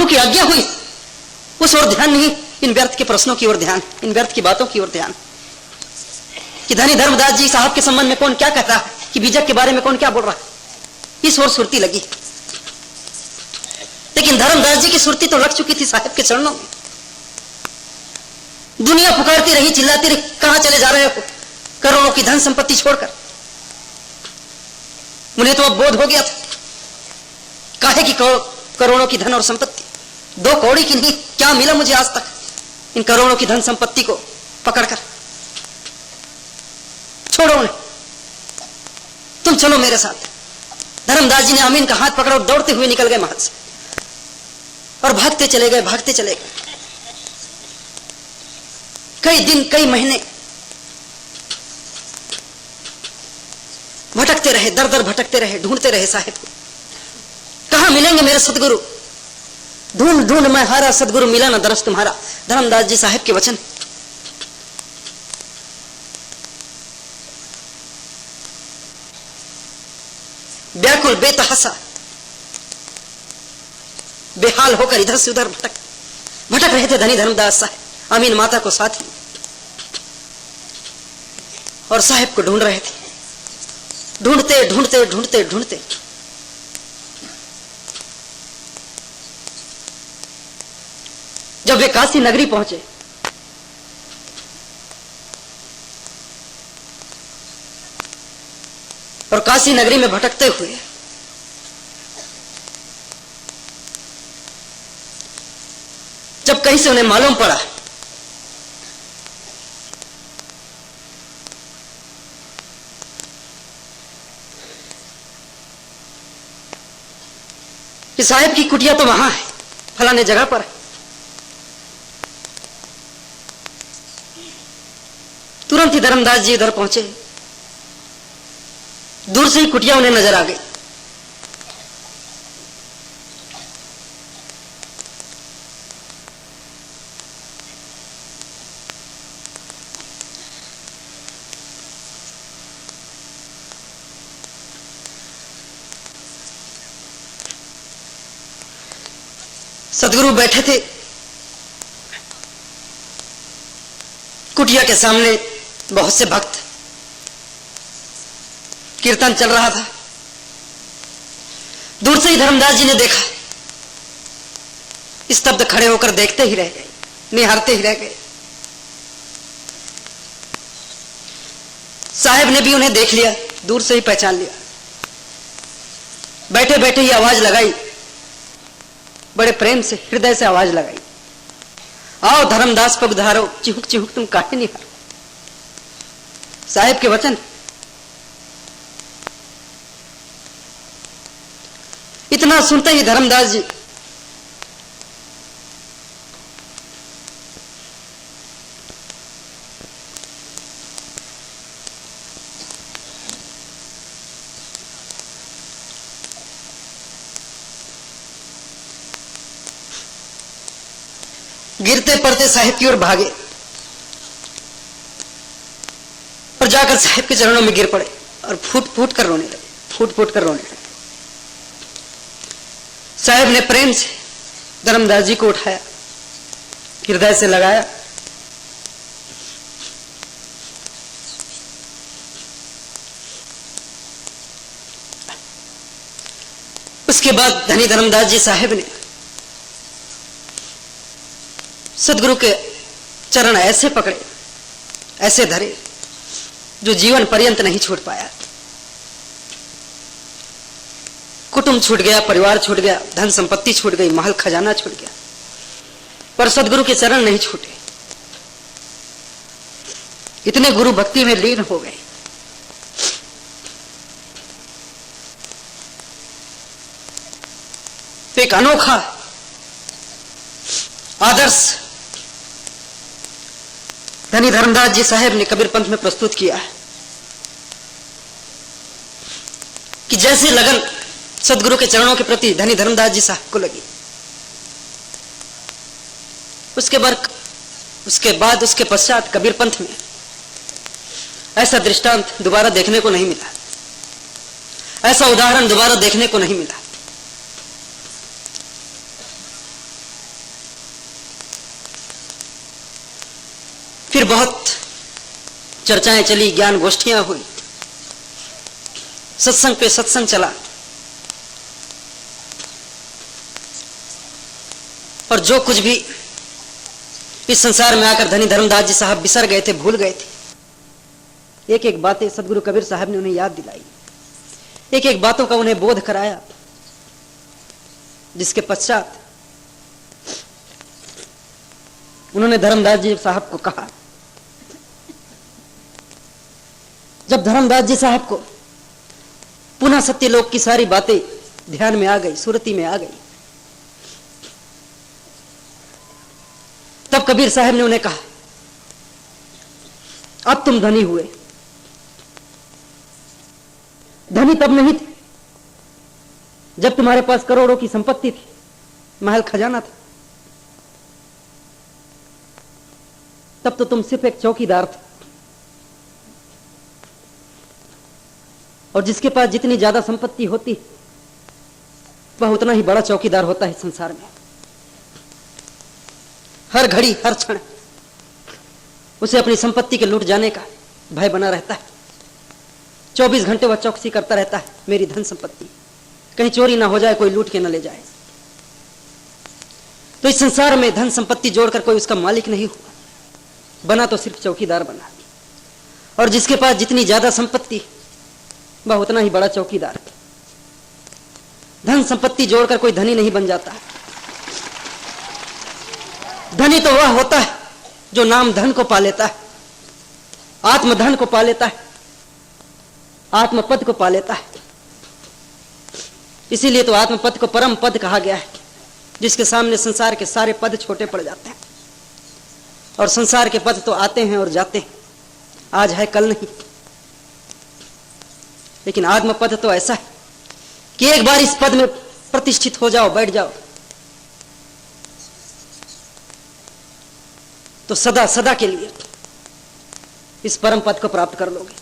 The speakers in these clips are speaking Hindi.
गुरु की आज्ञा हुई, उस ओर ध्यान नहीं, इन व्यर्थ के प्रश्नों की ओर ध्यान, इन व्यर्थ की बातों की ओर ध्यान कि धनी धर्मदास जी साहब के संबंध में कौन क्या कहता है, कि बीजक के बारे में कौन क्या बोल रहा है, इस ओर सुरती लगी। लेकिन धर्मदास जी की सुरती तो लग चुकी थी साहब के चरणों में। दुनिया पुकारती रही, चिल्लाती रही, कहां चले जा रहे हो करोड़ों की धन संपत्ति छोड़कर। मुझे तो अब बोध हो गया था, काहे की करोड़ों की धन और संपत्ति, 2 कौड़ी की नहीं, क्या मिला मुझे आज तक इन करोड़ों की धन संपत्ति को पकड़कर। छोड़ो उन्हें, तुम चलो मेरे साथ। धर्मदास जी ने अमीन का हाथ पकड़ा और दौड़ते हुए निकल गए महल से, और भागते चले गए, भागते चले गए। कई दिन, कई महीने भटकते रहे, दर दर भटकते रहे, ढूंढते रहे साहिब को। कहां मिलेंगे मेरे सदगुरु? ढूंढ ढूंढ मैं हारा, सदगुरु मिला ना दरस तुम्हारा। धर्मदास जी साहिब के वचन। व्याकुल बेतहासा बेहाल होकर इधर से उधर भटक रहे थे धनी धर्मदास साहब, अमीन माता को साथ ही, और साहिब को ढूंढ रहे थे। ढूंढते ढूंढते ढूंढते ढूंढते जब वे काशी नगरी पहुंचे, और काशी नगरी में भटकते हुए जब कहीं से उन्हें मालूम पड़ा कि साहिब की कुटिया तो वहां है, फलाने जगह पर है, तुरंत ही धर्मदास जी उधर पहुंचे। दूर से ही कुटिया उन्हें नजर आ गई। सदगुरु बैठे थे कुटिया के सामने, बहुत से भक्त, कीर्तन चल रहा था। दूर से ही धर्मदास जी ने देखा, स्तब्ध खड़े होकर देखते ही रह गए, निहारते ही रह गए। साहब ने भी उन्हें देख लिया, दूर से ही पहचान लिया। बैठे बैठे ही आवाज लगाई, बड़े प्रेम से, हृदय से आवाज लगाई, आओ धर्मदास पग धारो, चिहुक चिहुक तुम काहे नहीं हारो। साहिब के वचन। इतना सुनते ही धर्मदास जी गिरते पड़ते साहिब की ओर भागे और जाकर साहिब के चरणों में गिर पड़े और फूट फूट कर रोने लगे, फूट फूट कर रोने लगे। साहिब ने प्रेम से धर्मदास जी को उठाया, हृदय से लगाया, उसके बाद धनी धर्मदास जी साहिब ने सदगुरु के चरण ऐसे पकड़े, ऐसे धरे, जो जीवन पर्यंत नहीं छूट पाया। कुटुंब छूट गया, परिवार छूट गया, धन संपत्ति छूट गई, महल खजाना छूट गया, पर सदगुरु के चरण नहीं छूटे। इतने गुरु भक्ति में लीन हो गए। एक अनोखा आदर्श धनी धर्मदास जी साहब ने कबीर पंथ में प्रस्तुत किया है कि जैसे लगन सदगुरु के चरणों के प्रति धनी धर्मदास जी साहब को लगी, उसके पश्चात कबीर पंथ में ऐसा दृष्टांत दोबारा देखने को नहीं मिला, ऐसा उदाहरण दोबारा देखने को नहीं मिला। बहुत चर्चाएं चली, ज्ञान गोष्ठियां हुई, सत्संग पे सत्संग चला, और जो कुछ भी इस संसार में आकर धनी धर्मदास जी साहब बिसर गए थे, भूल गए थे, एक एक बातें सदगुरु कबीर साहब ने उन्हें याद दिलाई, एक एक बातों का उन्हें बोध कराया, जिसके पश्चात उन्होंने धर्मदास जी साहब को कहा, जब धर्मदास जी साहब को पुनः सत्यलोक की सारी बातें ध्यान में आ गई, सुरती में आ गई, तब कबीर साहब ने उन्हें कहा, अब तुम धनी हुए। धनी तब नहीं थे जब तुम्हारे पास करोड़ों की संपत्ति थी, महल खजाना था, तब तो तुम सिर्फ एक चौकीदार थे, और जिसके पास जितनी ज्यादा संपत्ति होती वह उतना ही बड़ा चौकीदार होता है संसार में। हर घड़ी हर क्षण उसे अपनी संपत्ति के लूट जाने का भय बना रहता है, 24 घंटे वह चौकसी करता रहता है, मेरी धन संपत्ति कहीं चोरी ना हो जाए, कोई लूट के ना ले जाए। तो इस संसार में धन संपत्ति जोड़कर कोई उसका मालिक नहीं हुआ, बना तो सिर्फ चौकीदार बना, और जिसके पास जितनी ज्यादा संपत्ति वह उतना ही बड़ा चौकीदार। धन संपत्ति जोड़कर कोई धनी नहीं बन जाता। धनी तो वह होता है जो नाम धन को पा लेता है, आत्मधन को पा लेता है, आत्मपद को पा लेता है। इसीलिए तो आत्मपद को परम पद कहा गया है, जिसके सामने संसार के सारे पद छोटे पड़ जाते हैं। और संसार के पद तो आते हैं और जाते हैं, आज है कल नहीं, लेकिन आत्मपद तो ऐसा है कि एक बार इस पद में प्रतिष्ठित हो जाओ, बैठ जाओ, तो सदा सदा के लिए इस परम पद को प्राप्त कर लोगे।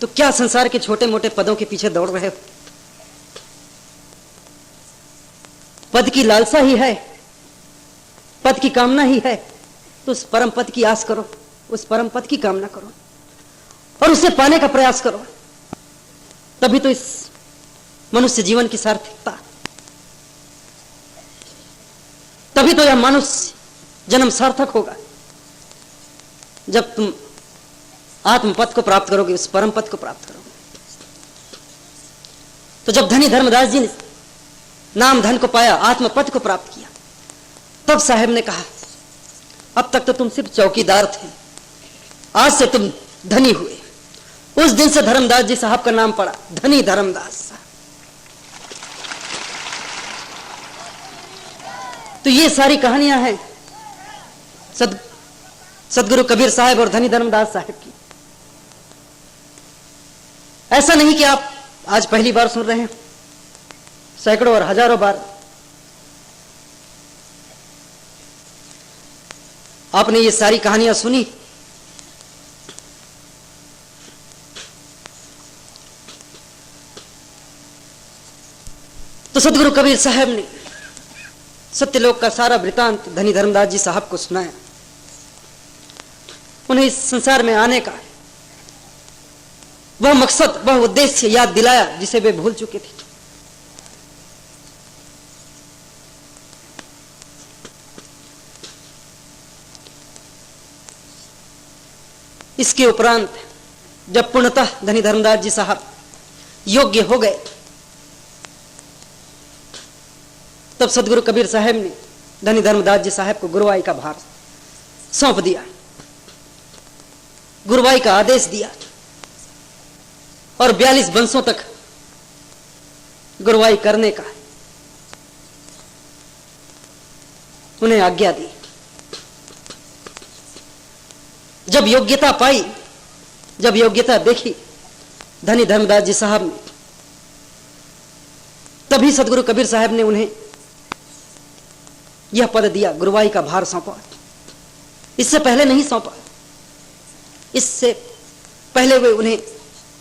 तो क्या संसार के छोटे मोटे पदों के पीछे दौड़ रहे हो? पद की लालसा ही है, पद की कामना ही है, तो उस परम पद की आस करो, उस परम पद की कामना करो और उसे पाने का प्रयास करो। तभी तो इस मनुष्य जीवन की सार्थकता, तभी तो यह मनुष्य जन्म सार्थक होगा, जब तुम आत्म पद को प्राप्त करोगे, उस परम पद को प्राप्त करोगे। तो जब धनी धर्मदास जी ने नाम धन को पाया, आत्म पद को प्राप्त किया, तब साहब ने कहा, अब तक तो तुम सिर्फ चौकीदार थे, आज से तुम धनी हुए। उस दिन से धर्मदास जी साहब का नाम पड़ा, धनी धर्मदास साहब। तो ये सारी कहानियां हैं सदगुरु कबीर साहब और धनी धर्मदास साहब की। ऐसा नहीं कि आप आज पहली बार सुन रहे हैं, सैकड़ों और हजारों बार आपने ये सारी कहानियां सुनी। तो सदगुरु कबीर साहब ने सत्यलोक का सारा वृतांत धनी धर्मदास जी साहब को सुनाया, उन्हें इस संसार में आने का वह मकसद, वह उद्देश्य याद दिलाया जिसे वे भूल चुके थे। इसके उपरांत जब पूर्णतः धनी धर्मदास जी साहब योग्य हो गए, तब सदगुरु कबीर साहब ने धनी धर्मदास जी साहब को गुरुवाई का भार सौंप दिया, गुरुवाई का आदेश दिया, और 42 वंशों तक गुरुवाई करने का उन्हें आज्ञा दी। जब योग्यता पाई, जब योग्यता देखी धनी धर्मदास जी साहब ने, तभी सदगुरु कबीर साहब ने उन्हें यह पद दिया, गुरुवाई का भार सौंपा। इससे पहले नहीं सौंपा, इससे पहले वे उन्हें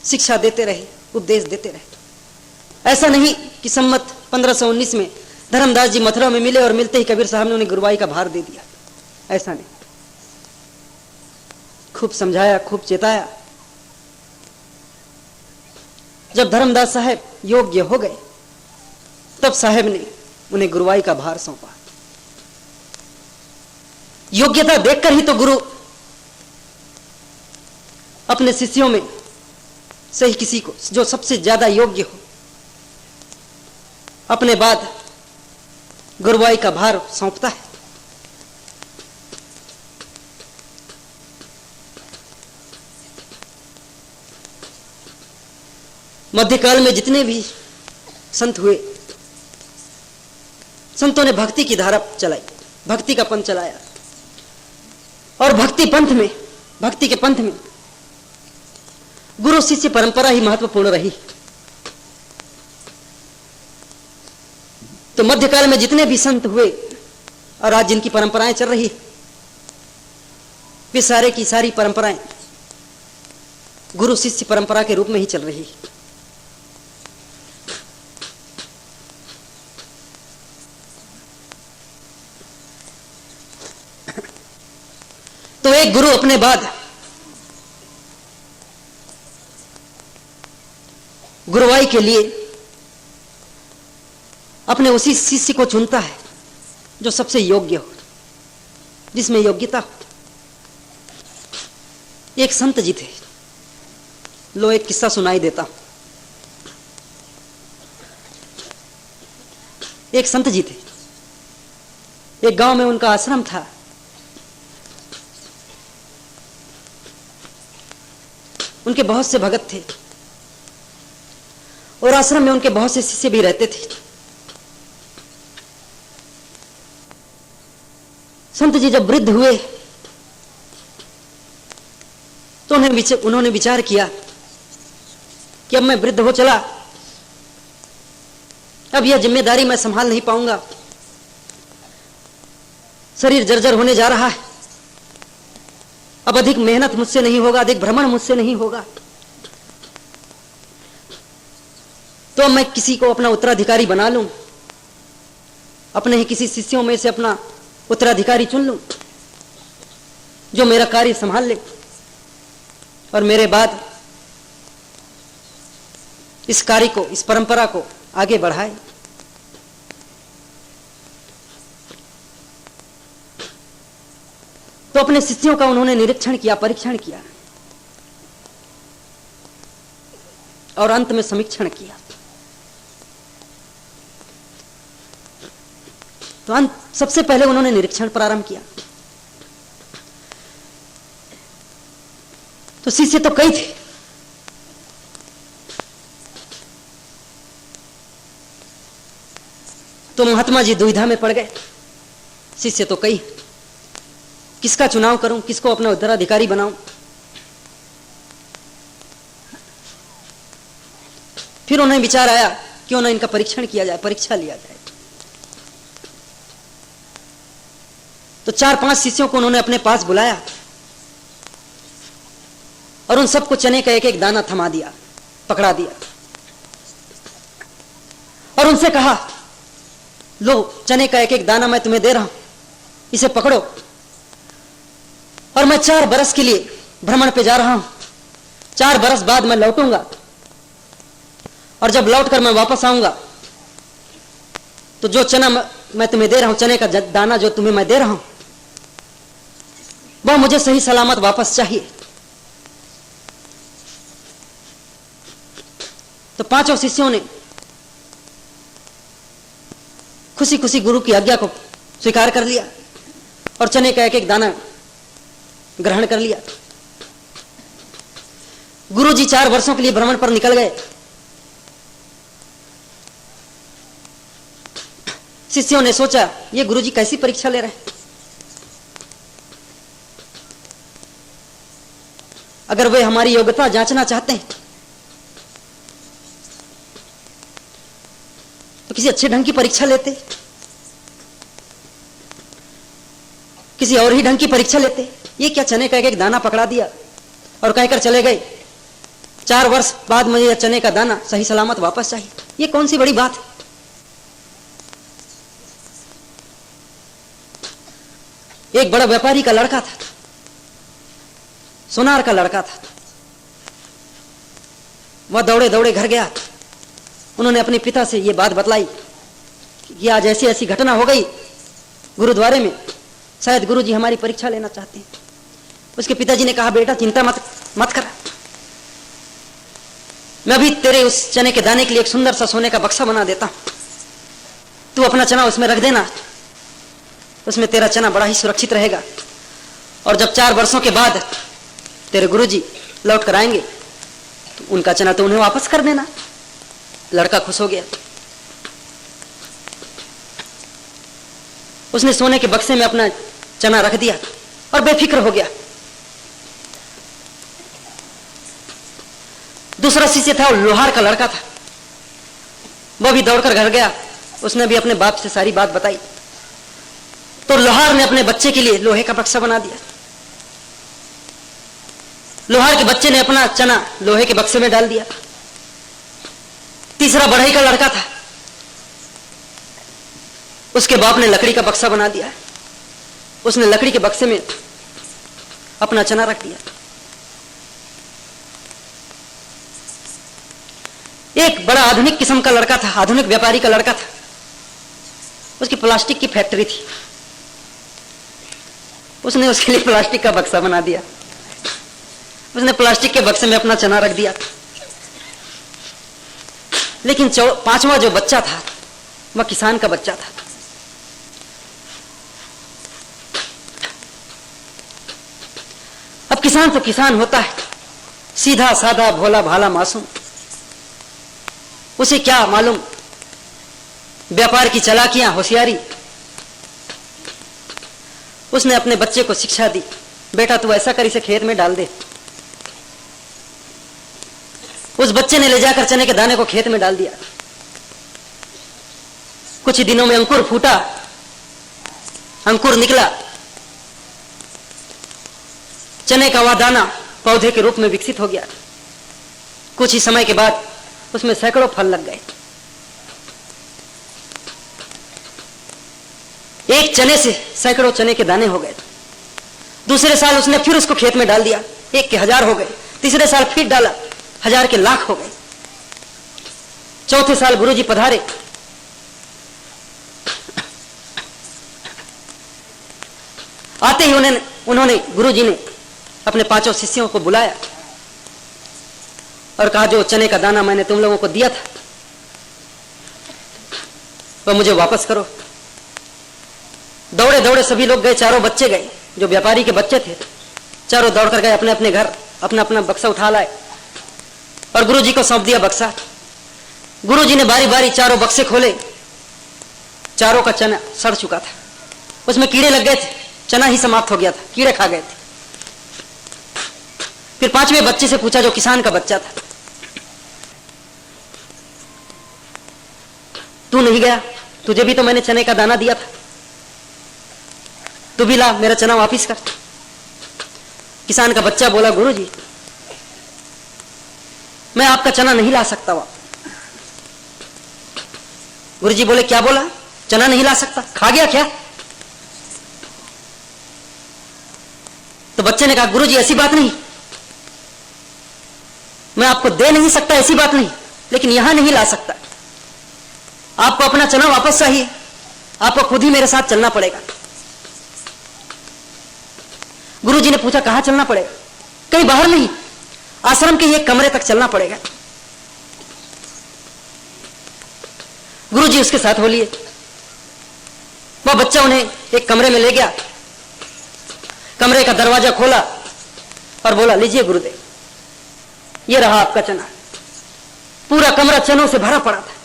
शिक्षा देते रहे, उपदेश देते रहे। ऐसा नहीं कि सम्मत 1519 में धर्मदास जी मथुरा में मिले और मिलते ही कबीर साहब ने उन्हें गुरुवाई का भार दे दिया, ऐसा नहीं। खूब समझाया, खूब चेताया। जब धर्मदास साहब योग्य हो गए तब साहब ने उन्हें गुरुवाई का भार सौंपा। योग्यता देखकर ही तो गुरु अपने शिष्यों में सही किसी को जो सबसे ज्यादा योग्य हो अपने बाद गुरुवाई का भार सौंपता है। मध्यकाल में जितने भी संत हुए, संतों ने भक्ति की धारा चलाई, भक्ति का पंथ चलाया। और भक्ति के पंथ में गुरु शिष्य परंपरा ही महत्वपूर्ण रही। तो मध्यकाल में जितने भी संत हुए और आज जिनकी परंपराएं चल रही, वे सारे की सारी परंपराएं गुरु शिष्य परंपरा के रूप में ही चल रही। तो एक गुरु अपने बाद गुरुवाई के लिए अपने उसी शिष्य को चुनता है जो सबसे योग्य हो, जिसमें योग्यता हो। एक संत जी थे, लो एक किस्सा सुनाई देता हूं। एक संत जी थे, एक गांव में उनका आश्रम था। उनके बहुत से भगत थे और आश्रम में उनके बहुत से शिष्य भी रहते थे। संत जी जब वृद्ध हुए तो उन्होंने विचार किया कि अब मैं वृद्ध हो चला, अब यह जिम्मेदारी मैं संभाल नहीं पाऊंगा, शरीर जर्जर होने जा रहा है, अब अधिक मेहनत मुझसे नहीं होगा, अधिक भ्रमण मुझसे नहीं होगा, तो मैं किसी को अपना उत्तराधिकारी बना लूं, अपने ही किसी शिष्यों में से अपना उत्तराधिकारी चुन लूं जो मेरा कार्य संभाल ले और मेरे बाद इस कार्य को, इस परंपरा को आगे बढ़ाए। तो अपने शिष्यों का उन्होंने निरीक्षण किया, परीक्षण किया और अंत में समीक्षण किया। तो सबसे पहले उन्होंने निरीक्षण प्रारंभ किया। तो शिष्य तो कई थे, तो महात्मा जी दुविधा में पड़ गए। शिष्य तो कई, किसका चुनाव करूं, किसको अपना उत्तराधिकारी बनाऊं। फिर उन्हें विचार आया क्यों ना इनका परीक्षण किया जाए, परीक्षा लिया जाए। तो 4-5 शिष्यों को उन्होंने अपने पास बुलाया और उन सबको चने का एक एक दाना थमा दिया, पकड़ा दिया और उनसे कहा, लो चने का एक एक दाना मैं तुम्हें दे रहा हूं, इसे पकड़ो और मैं 4 बरस के लिए भ्रमण पे जा रहा हूं। 4 बरस बाद मैं लौटूंगा और जब लौटकर मैं वापस आऊंगा तो जो चना मैं तुम्हें दे रहा हूं, चने का दाना जो तुम्हें मैं दे रहा हूं, वह मुझे सही सलामत वापस चाहिए। तो 5 शिष्यों ने खुशी खुशी गुरु की आज्ञा को स्वीकार कर लिया और चने का एक एक दाना ग्रहण कर लिया। गुरु जी 4 वर्षों के लिए भ्रमण पर निकल गए। शिष्यों ने सोचा, ये गुरु जी कैसी परीक्षा ले रहे हैं, अगर वे हमारी योग्यता जांचना चाहते हैं तो किसी अच्छे ढंग की परीक्षा लेते, किसी और ही ढंग की परीक्षा लेते। ये क्या चने का एक एक दाना पकड़ा दिया और कहकर चले गए, 4 वर्ष बाद मुझे चने का दाना सही सलामत वापस चाहिए। ये कौन सी बड़ी बात है। एक बड़ा व्यापारी का लड़का था, सोनार का लड़का था। वह दौड़े दौड़े घर गया। उन्होंने अपने पिता से यह बात बतलाई कि आज ऐसी ऐसी घटना हो गई गुरुद्वारे में, शायद गुरुजी हमारी परीक्षा लेना चाहते हैं। उसके पिताजी ने कहा, बेटा चिंता मत कर, मैं अभी तेरे उस चने के दाने के लिए एक सुंदर सा सोने का बक्सा बना देता हूं, तू अपना चना उसमें रख देना, उसमें तेरा चना बड़ा ही सुरक्षित रहेगा। और जब 4 वर्षों के बाद तेरे गुरुजी लौट कर आएंगे तो उनका चना तो उन्हें वापस कर देना। लड़का खुश हो गया। उसने सोने के बक्से में अपना चना रख दिया और बेफिक्र हो गया। दूसरा शिष्य था, लोहार का लड़का था। वह भी दौड़कर घर गया। उसने भी अपने बाप से सारी बात बताई। तो लोहार ने अपने बच्चे के लिए लोहे का बक्सा बना दिया। लोहार के बच्चे ने अपना चना लोहे के बक्से में डाल दिया। तीसरा बढ़ई का लड़का था, उसके बाप ने लकड़ी का बक्सा बना दिया। उसने लकड़ी के बक्से में अपना चना रख दिया। एक बड़ा आधुनिक किस्म का लड़का था, आधुनिक व्यापारी का लड़का था। उसकी प्लास्टिक की फैक्ट्री थी। उसने उसके लिए प्लास्टिक का बक्सा बना दिया। उसने प्लास्टिक के बक्से में अपना चना रख दिया। लेकिन 5वां जो बच्चा था वह किसान का बच्चा था। अब किसान तो किसान होता है, सीधा साधा भोला भाला मासूम। उसे क्या मालूम व्यापार की चालाकियां, होशियारी। उसने अपने बच्चे को शिक्षा दी, बेटा तू ऐसा कर, इसे खेत में डाल दे। उस बच्चे ने ले जाकर चने के दाने को खेत में डाल दिया। कुछ ही दिनों में अंकुर फूटा, अंकुर निकला। चने का वह दाना पौधे के रूप में विकसित हो गया। कुछ ही समय के बाद उसमें सैकड़ों फल लग गए। एक चने से सैकड़ों चने के दाने हो गए। दूसरे साल उसने फिर उसको खेत में डाल दिया, 1 के 1000 हो गए। तीसरे साल फिर डाला, 1000 के लाख हो गए। चौथे साल गुरुजी पधारे। आते ही उन्होंने गुरुजी ने अपने 5 शिष्यों को बुलाया और कहा, जो चने का दाना मैंने तुम लोगों को दिया था वह मुझे वापस करो। दौड़े दौड़े सभी लोग गए। 4 बच्चे गए जो व्यापारी के बच्चे थे। चारों दौड़कर गए अपने अपने घर, अपना अपना बक्सा उठा लाए और गुरुजी को सौंप दिया बक्सा। गुरुजी ने बारी बारी 4 बक्से खोले। चारों का चना सड़ चुका था, उसमें कीड़े लग गए थे, चना ही समाप्त हो गया था, कीड़े खा गए थे। फिर 5वें बच्चे से पूछा, जो किसान का बच्चा था, तू नहीं गया? तुझे भी तो मैंने चने का दाना दिया था, तू भी ला, मेरा चना वापिस कर। किसान का बच्चा बोला, गुरुजी मैं आपका चना नहीं ला सकता। गुरुजी बोले, क्या बोला? चना नहीं ला सकता? खा गया क्या? तो बच्चे ने कहा, गुरुजी ऐसी बात नहीं, मैं आपको दे नहीं सकता, ऐसी बात नहीं, लेकिन यहां नहीं ला सकता। आपको अपना चना वापस चाहिए, आपको खुद ही मेरे साथ चलना पड़ेगा। गुरुजी ने पूछा, कहां चलना पड़ेगा? कहीं बाहर नहीं, आश्रम के एक कमरे तक चलना पड़ेगा। गुरुजी उसके साथ हो लिए। वह बच्चा उन्हें एक कमरे में ले गया। कमरे का दरवाजा खोला और बोला, लीजिए गुरुदेव, ये रहा आपका चना। पूरा कमरा चनों से भरा पड़ा था।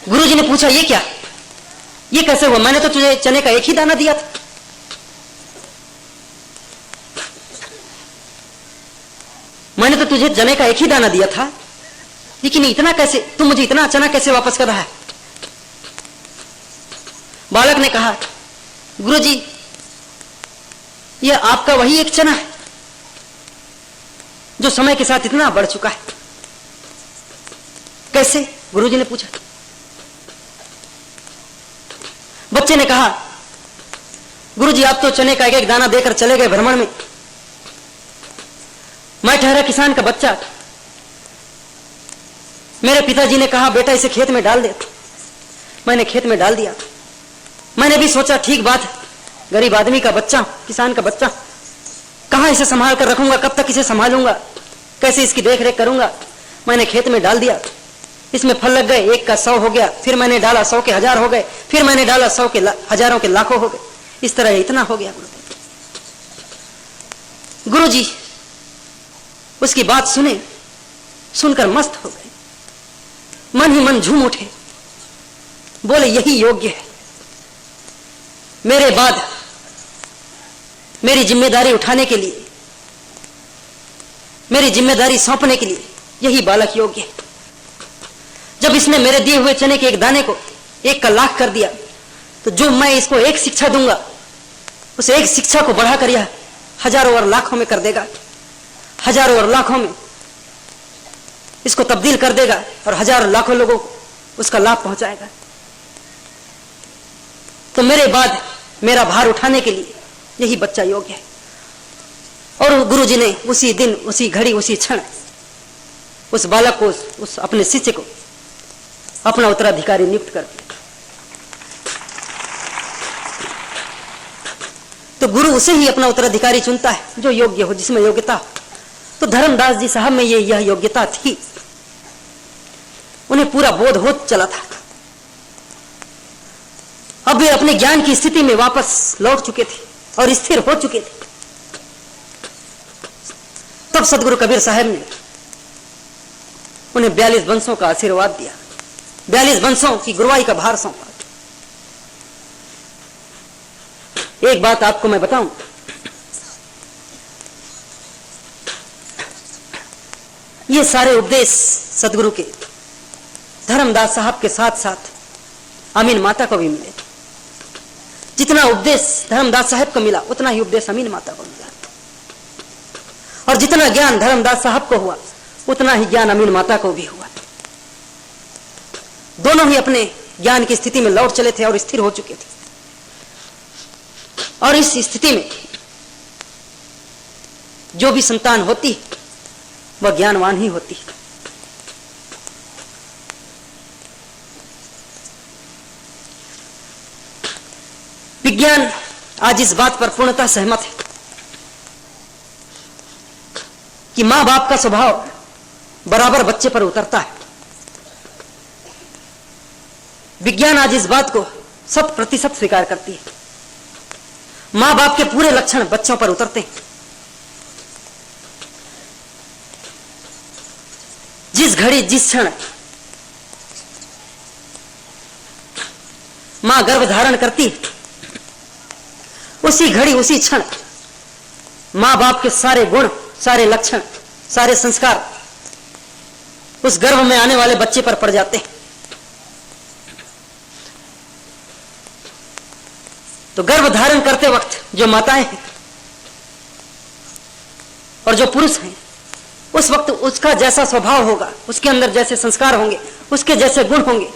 गुरुजी ने पूछा, ये क्या, ये कैसे हुआ? मैंने तो तुझे चने का एक ही दाना दिया था। मैंने तो तुझे चने का एक ही दाना दिया था, लेकिन इतना कैसे, तुम मुझे इतना चना कैसे वापस कर रहा है? बालक ने कहा, गुरुजी यह आपका वही एक चना है जो समय के साथ इतना बढ़ चुका है। कैसे? गुरुजी ने पूछा। बच्चे ने कहा, गुरुजी आप तो चने का एक एक दाना देकर चले गए भ्रमण में, मैं ठहरा किसान का बच्चा। मेरे पिताजी ने कहा बेटा इसे खेत में डाल दे। मैंने खेत में डाल दिया। मैंने भी सोचा ठीक बात, गरीब आदमी का बच्चा, किसान का बच्चा, कहां इसे संभाल कर रखूंगा, कब तक इसे संभालूंगा, कैसे इसकी देख रेख करूंगा। मैंने खेत में डाल दिया, इसमें फल लग गए, 1 का 100 हो गया, फिर मैंने डाला 100 के 1000 हो गए, फिर मैंने डाला 100 के हजारों के लाखों हो गए। इस तरह इतना हो गया। गुरुजी उसकी बात सुने, सुनकर मस्त हो गए, मन ही मन झूम उठे, बोले यही योग्य है। मेरे बाद मेरी जिम्मेदारी उठाने के लिए, मेरी जिम्मेदारी सौंपने के लिए यही बालक योग्य है। जब इसने मेरे दिए हुए चने के एक दाने को 1 का लाख कर दिया, तो जो मैं इसको 1 शिक्षा दूंगा, उस 1 शिक्षा को बढ़ाकर यह हजारों और लाखों में कर देगा, हजारों और लाखों में इसको तब्दील कर देगा और हजारों लाखों लोगों को उसका लाभ पहुंचाएगा। तो मेरे बाद मेरा भार उठाने के लिए यही बच्चा योग्य है। और गुरुजी ने उसी दिन, उसी घड़ी, उसी क्षण उस बालक को, उस अपने शिष्य को अपना उत्तराधिकारी नियुक्त कर दिया। तो गुरु उसे ही अपना उत्तराधिकारी चुनता है जो योग्य हो, जिसमें योग्यता हो। तो धर्मदास जी साहब में यह योग्यता थी, उन्हें पूरा बोध हो चला था। अब वे अपने ज्ञान की स्थिति में वापस लौट चुके थे और स्थिर हो चुके थे। तब सदगुरु कबीर साहब ने उन्हें 42 वंशों का आशीर्वाद दिया, 42 वंशों की गुरुवाई का भार सौंपा। एक बात आपको मैं बताऊं, ये सारे उपदेश सदगुरु के धर्मदास साहब के साथ साथ अमीन माता को भी मिले। जितना उपदेश धर्मदास साहब को मिला, उतना ही उपदेश अमीन माता को मिला। और जितना ज्ञान धर्मदास साहब को हुआ, उतना ही ज्ञान अमीन माता को भी हुआ। दोनों ही अपने ज्ञान की स्थिति में लौट चले थे और स्थिर हो चुके थे। और इस स्थिति में जो भी संतान होती है वह ज्ञानवान ही होती है। विज्ञान आज इस बात पर पूर्णतः सहमत है कि मां बाप का स्वभाव बराबर बच्चे पर उतरता है। विज्ञान आज इस बात को 100% स्वीकार करती है। मां बाप के पूरे लक्षण बच्चों पर उतरते हैं। जिस घड़ी, जिस क्षण मां गर्भ धारण करती है, उसी घड़ी, उसी क्षण मां बाप के सारे गुण, सारे लक्षण, सारे संस्कार उस गर्भ में आने वाले बच्चे पर पड़ जाते हैं। तो गर्भ धारण करते वक्त जो माताएं हैं और जो पुरुष हैं, उस वक्त उसका जैसा स्वभाव होगा, उसके अंदर जैसे संस्कार होंगे, उसके जैसे गुण होंगे,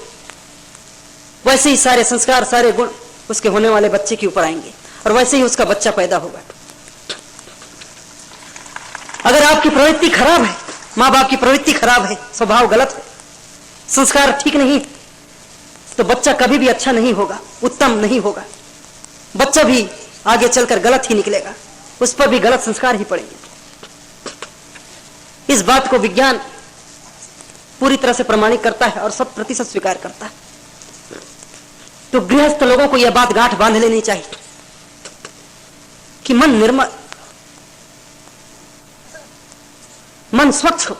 वैसे ही सारे संस्कार, सारे गुण उसके होने वाले बच्चे के ऊपर आएंगे और वैसे ही उसका बच्चा पैदा होगा। अगर आपकी प्रवृत्ति खराब है, मां बाप की प्रवृत्ति खराब है, स्वभाव गलत है, संस्कार ठीक नहीं, तो बच्चा कभी भी अच्छा नहीं होगा, उत्तम नहीं होगा। बच्चा भी आगे चलकर गलत ही निकलेगा, उस पर भी गलत संस्कार ही पड़ेंगे। इस बात को विज्ञान पूरी तरह से प्रमाणित करता है और 100% स्वीकार करता है। तो गृहस्थ लोगों को यह बात गांठ बांध लेनी चाहिए कि मन निर्मल, मन स्वच्छ हो,